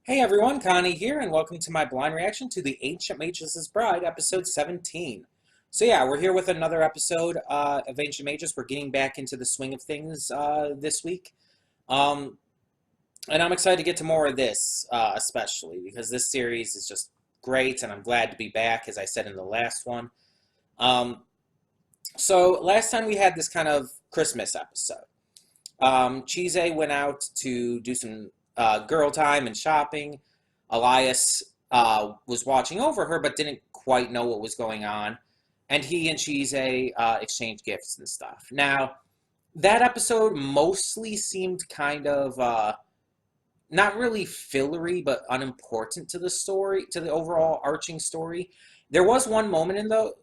Hey everyone, Connie here, and welcome to my blind reaction to the Ancient Magus' Bride, episode 17. So yeah, we're here with another episode of Ancient Magus. We're getting back into the swing of things this week. Um, and I'm excited to get to more of this, especially, because this series is just great, and I'm glad to be back, as I said in the last one. Um, so last time we had this kind of Christmas episode. Chise went out to do some girl time and shopping. Elias was watching over her, but didn't quite know what was going on. And he and Chise exchanged gifts and stuff. Now, that episode mostly seemed kind of not really fillery, but unimportant to the story, to the overall arching story. There was one moment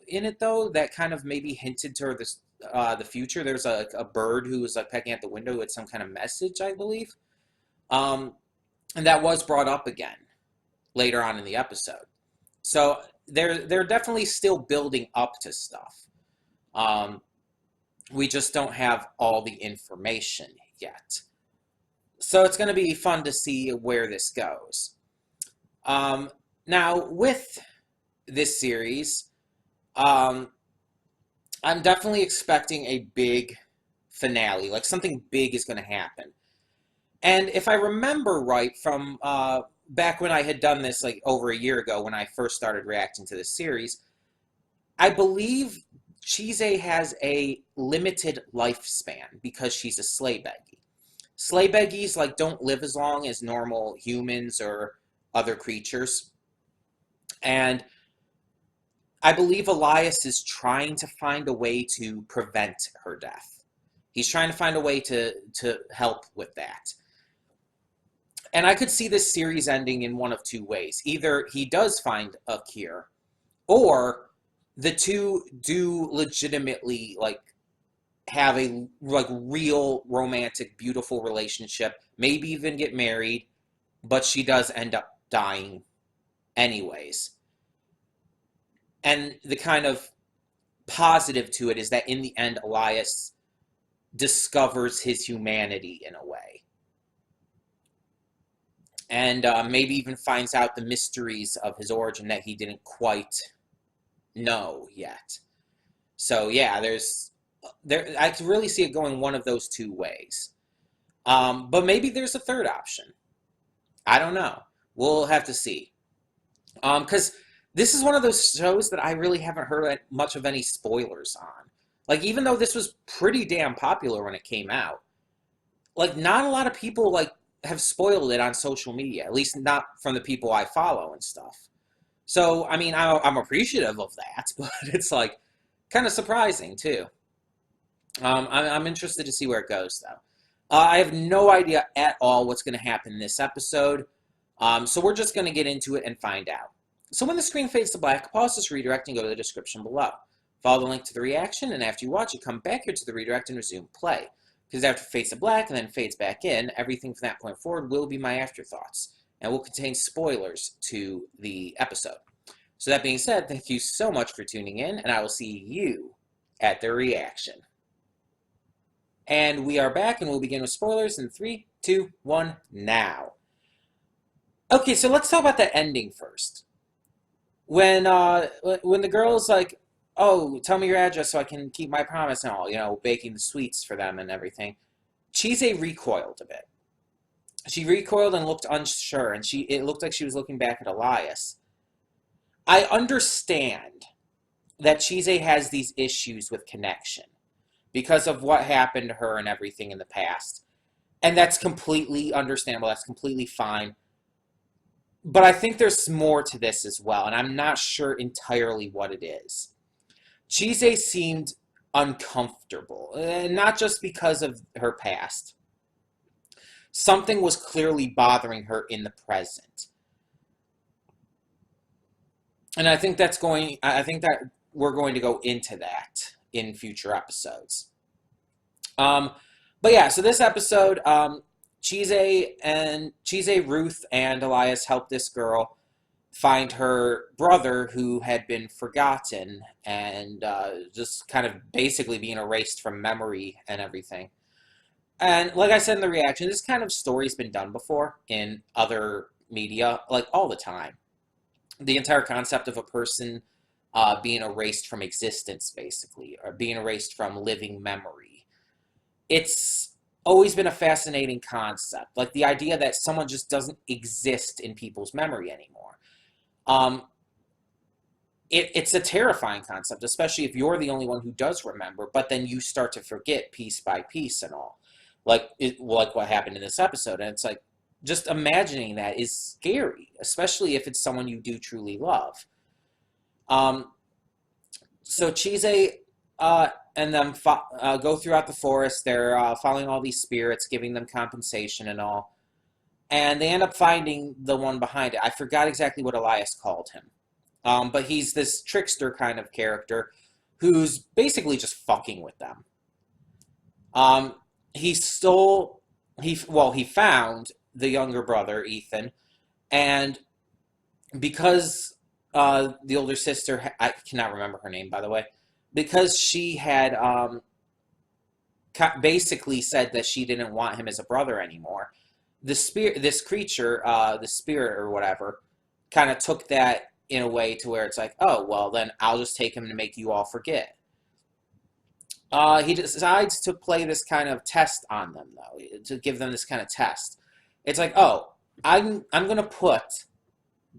in it though that kind of maybe hinted toward the future. There's a bird who was like pecking at the window with some kind of message, I believe, and that was brought up again later on in the episode. So they're definitely still building up to stuff. We just don't have all the information yet. So it's going to be fun to see where this goes. Now, with this series, I'm definitely expecting a big finale, like something big is going to happen. And if I remember right from back when I had done this like over a year ago when I first started reacting to this series, I believe Chise has a limited lifespan because she's a sleigh beggy. Sleigh beggies like don't live as long as normal humans or other creatures. And I believe Elias is trying to find a way to prevent her death. He's trying to find a way to help with that. And I could see this series ending in one of two ways. Either he does find a cure, or the two do legitimately like have a like real romantic, beautiful relationship, maybe even get married, but she does end up dying anyways. And the kind of positive to it is that in the end, Elias discovers his humanity in a way. And maybe even finds out the mysteries of his origin that he didn't quite know yet. So yeah, I can really see it going one of those two ways. But maybe there's a third option. I don't know. We'll have to see. Because this is one of those shows that I really haven't heard much of any spoilers on. Like, even though this was pretty damn popular when it came out, like, not a lot of people, like, have spoiled it on social media. At least not from the people I follow and stuff. So, I mean, I'm appreciative of that, but it's, like, kind of surprising, too. I'm interested to see where it goes, though. I have no idea at all what's going to happen in this episode, so we're just going to get into it and find out. So when the screen fades to black, pause this redirect and go to the description below. Follow the link to the reaction, and after you watch it, come back here to the redirect and resume play. Because after it fades to black and then fades back in, everything from that point forward will be my afterthoughts, and will contain spoilers to the episode. So that being said, thank you so much for tuning in, and I will see you at the reaction. And we are back, and we'll begin with spoilers in 3, 2, 1, now. Okay, so let's talk about the ending first. When the girl's like, oh, tell me your address so I can keep my promise and all, you know, baking the sweets for them and everything, Chise recoiled a bit. She recoiled and looked unsure, and it looked like she was looking back at Elias. I understand that Chise has these issues with connection because of what happened to her and everything in the past. And that's completely understandable. That's completely fine. But I think there's more to this as well, and I'm not sure entirely what it is. Chise seemed uncomfortable, not just because of her past. Something was clearly bothering her in the present. And I think that we're going to go into that in future episodes. But yeah, so this episode, Chise, Ruth, and Elias helped this girl find her brother who had been forgotten and just kind of basically being erased from memory and everything. And like I said in the reaction, this kind of story's been done before in other media, like all the time. The entire concept of a person being erased from existence, basically, or being erased from living memory. It's always been a fascinating concept, like the idea that someone just doesn't exist in people's memory anymore. Um, it's a terrifying concept, especially if you're the only one who does remember, but then you start to forget piece by piece and all, like what happened in this episode. And it's like, just imagining that is scary, especially if it's someone you do truly love. Um, so Chise and them go throughout the forest. They're following all these spirits, giving them compensation and all. And they end up finding the one behind it. I forgot exactly what Elias called him. But he's this trickster kind of character who's basically just fucking with them. He found the younger brother, Ethan, and because the older sister, I cannot remember her name, by the way, because she had basically said that she didn't want him as a brother anymore, this creature, the spirit or whatever, kind of took that in a way to where it's like, oh, well, then I'll just take him to make you all forget. He decides to play this kind of test on them, though, to give them this kind of test. It's like, oh, I'm going to put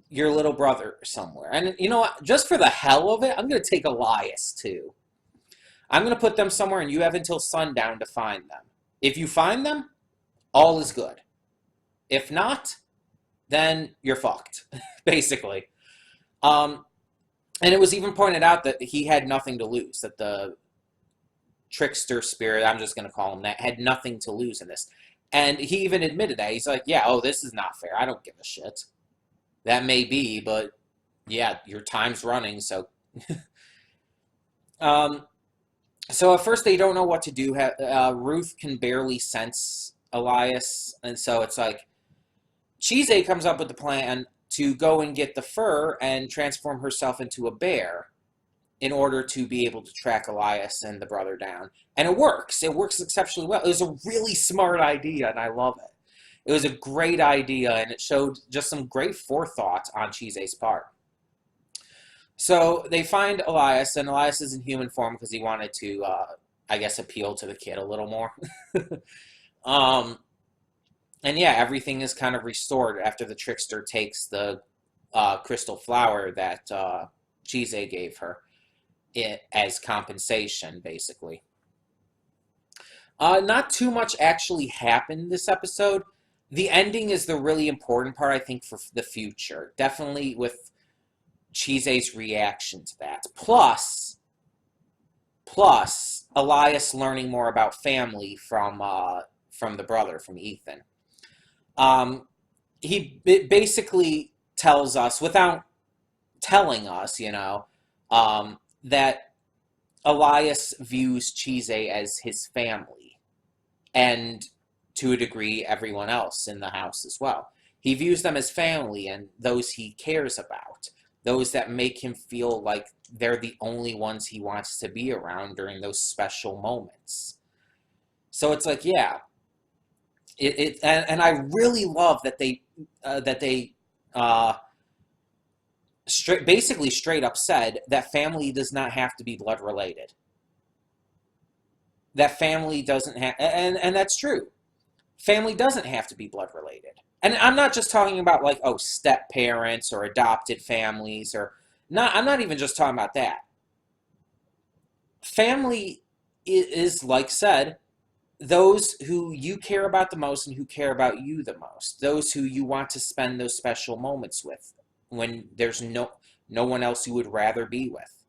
your little brother somewhere. And you know what? Just for the hell of it, I'm going to take Elias, too. I'm going to put them somewhere, and you have until sundown to find them. If you find them, all is good. If not, then you're fucked, basically. And it was even pointed out that he had nothing to lose, that the trickster spirit, I'm just going to call him that, had nothing to lose in this. And he even admitted that. He's like, yeah, oh, this is not fair. I don't give a shit. That may be, but yeah, your time's running, so... So at first they don't know what to do. Ruth can barely sense Elias, and so it's like, Chise comes up with the plan to go and get the fur and transform herself into a bear in order to be able to track Elias and the brother down. And it works. It works exceptionally well. It was a really smart idea, and I love it. It was a great idea, and it showed just some great forethought on Chise's part. So they find Elias, and Elias is in human form because he wanted to, I guess, appeal to the kid a little more. And yeah, everything is kind of restored after the trickster takes the crystal flower that Chise gave her as compensation, basically. Not too much actually happened this episode. The ending is the really important part, I think, for the future. Definitely with Chise's reaction to that. Plus, Elias learning more about family from the brother, from Ethan. He basically tells us, without telling us, that Elias views Chise as his family, and to a degree, everyone else in the house as well. He views them as family and those he cares about, those that make him feel like they're the only ones he wants to be around during those special moments. So it's like, yeah, and I really love that they basically straight up said that family does not have to be blood related. That family doesn't have, and that's true. Family doesn't have to be blood related. And I'm not just talking about like, oh, step parents or adopted families, or not. I'm not even just talking about that. Family is, like said, those who you care about the most and who care about you the most. Those who you want to spend those special moments with when there's no one else you would rather be with.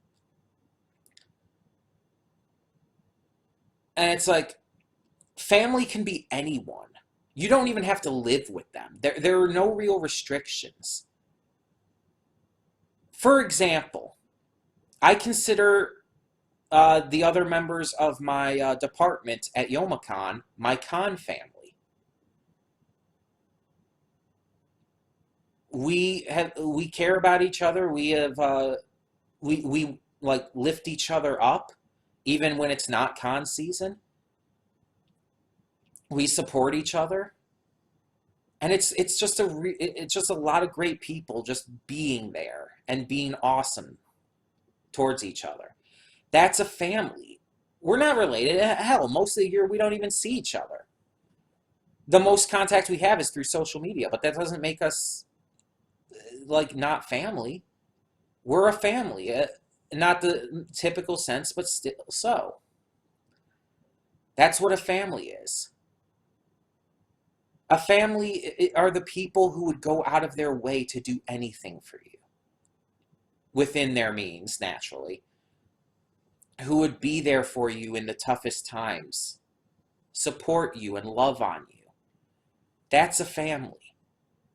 And it's like, family can be anyone. You don't even have to live with them. There are no real restrictions. For example, I consider the other members of my department at Youmacon my con family. We care about each other. We have we like lift each other up, even when it's not con season. We support each other, And it's just a lot of great people just being there and being awesome towards each other. That's a family. We're not related. Hell, most of the year we don't even see each other. The most contact we have is through social media, but that doesn't make us like not family. We're a family, not the typical sense, but still so. That's what a family is. A family are the people who would go out of their way to do anything for you, within their means, naturally, who would be there for you in the toughest times, support you and love on you. That's a family.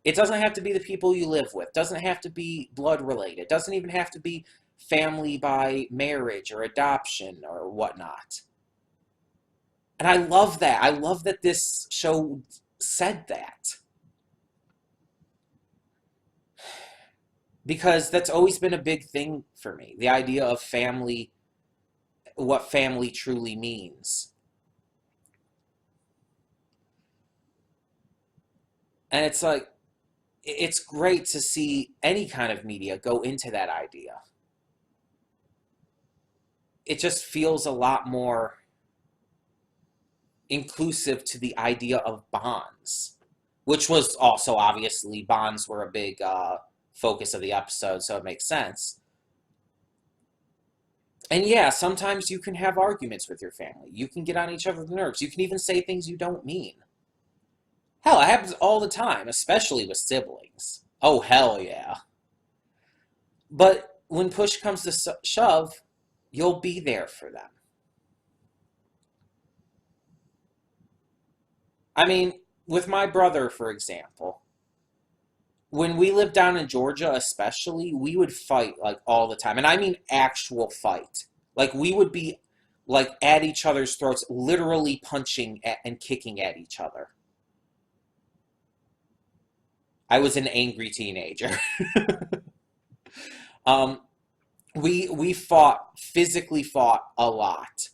It doesn't have to be the people you live with. It doesn't have to be blood related. It doesn't even have to be family by marriage or adoption or whatnot. And I love that. I love that this show said that. Because that's always been a big thing for me. The idea of family, what family truly means. And it's like, it's great to see any kind of media go into that idea. It just feels a lot more inclusive to the idea of bonds, which was also obviously bonds were a big focus of the episode, so it makes sense. And yeah, sometimes you can have arguments with your family. You can get on each other's nerves. You can even say things you don't mean. Hell, it happens all the time, especially with siblings. Oh, hell yeah. But when push comes to shove, you'll be there for them. I mean, with my brother, for example, when we lived down in Georgia, especially, we would fight like all the time. And I mean actual fight. Like we would be like at each other's throats, literally punching and kicking at each other. I was an angry teenager. um, we fought, physically fought a lot.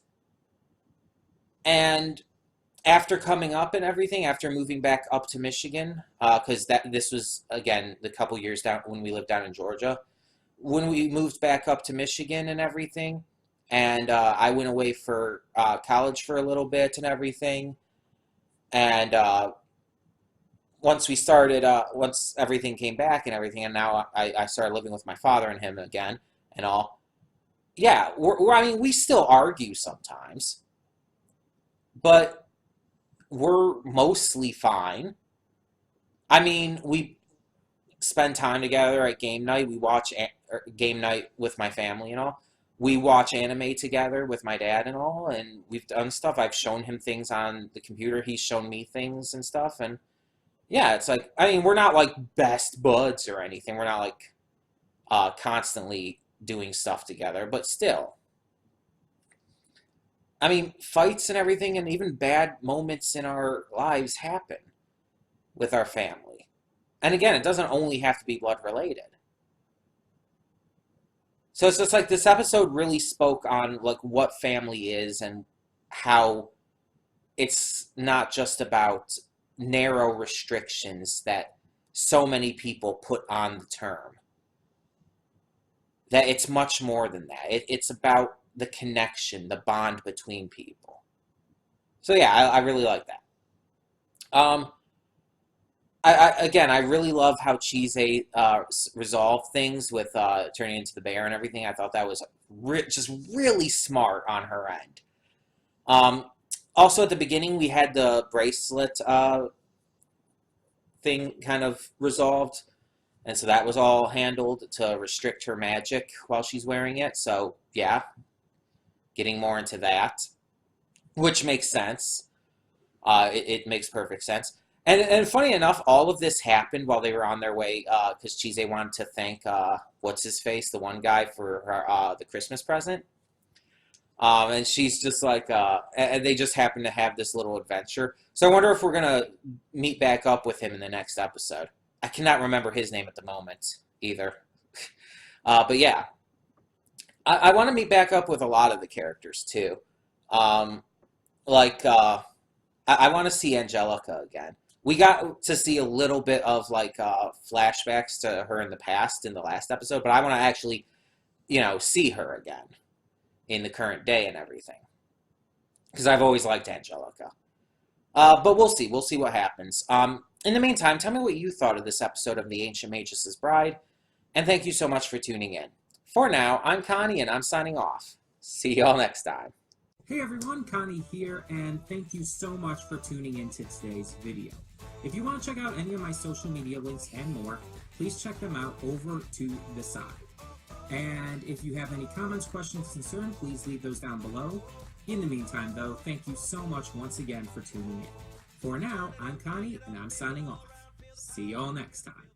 And after coming up and everything, after moving back up to Michigan, because this was, again, the couple years down when we lived down in Georgia, when we moved back up to Michigan and everything, and I went away for college for a little bit and everything, and once everything came back and everything, and now I started living with my father and him again and all, yeah, I mean, we still argue sometimes, but we're mostly fine. I mean, we spend time together at game night. We watch game night with my family and all. We watch anime together with my dad and all, and we've done stuff. I've shown him things on the computer. He's shown me things and stuff, and yeah, it's like, I mean, we're not like best buds or anything. We're not like constantly doing stuff together, but still. I mean, fights and everything and even bad moments in our lives happen with our family. And again, it doesn't only have to be blood related. So it's just like this episode really spoke on like what family is and how it's not just about narrow restrictions that so many people put on the term. That it's much more than that. It's about the connection, the bond between people. So yeah, I really like that. Again, I really love how Chise resolved things with turning into the bear and everything. I thought that was just really smart on her end. Also, at the beginning, we had the bracelet thing kind of resolved. And so that was all handled to restrict her magic while she's wearing it. So, yeah, getting more into that, which makes sense. It makes perfect sense. And funny enough, all of this happened while they were on their way, because Chise wanted to thank, what's-his-face, the one guy, for her, the Christmas present. And she's just like, and they just happen to have this little adventure. So I wonder if we're going to meet back up with him in the next episode. I cannot remember his name at the moment either. But yeah, I want to meet back up with a lot of the characters too. I want to see Angelica again. We got to see a little bit of like flashbacks to her in the past in the last episode, but I want to actually, see her again in the current day and everything. Because I've always liked Angelica. But we'll see. We'll see what happens. In the meantime, tell me what you thought of this episode of The Ancient Magus' Bride, and thank you so much for tuning in. For now, I'm Connie, and I'm signing off. See y'all next time. Hey everyone, Connie here, and thank you so much for tuning in to today's video. If you want to check out any of my social media links and more, please check them out over to the side. And if you have any comments, questions, concerns, please leave those down below. In the meantime, though, thank you so much once again for tuning in. For now, I'm Connie, and I'm signing off. See y'all next time.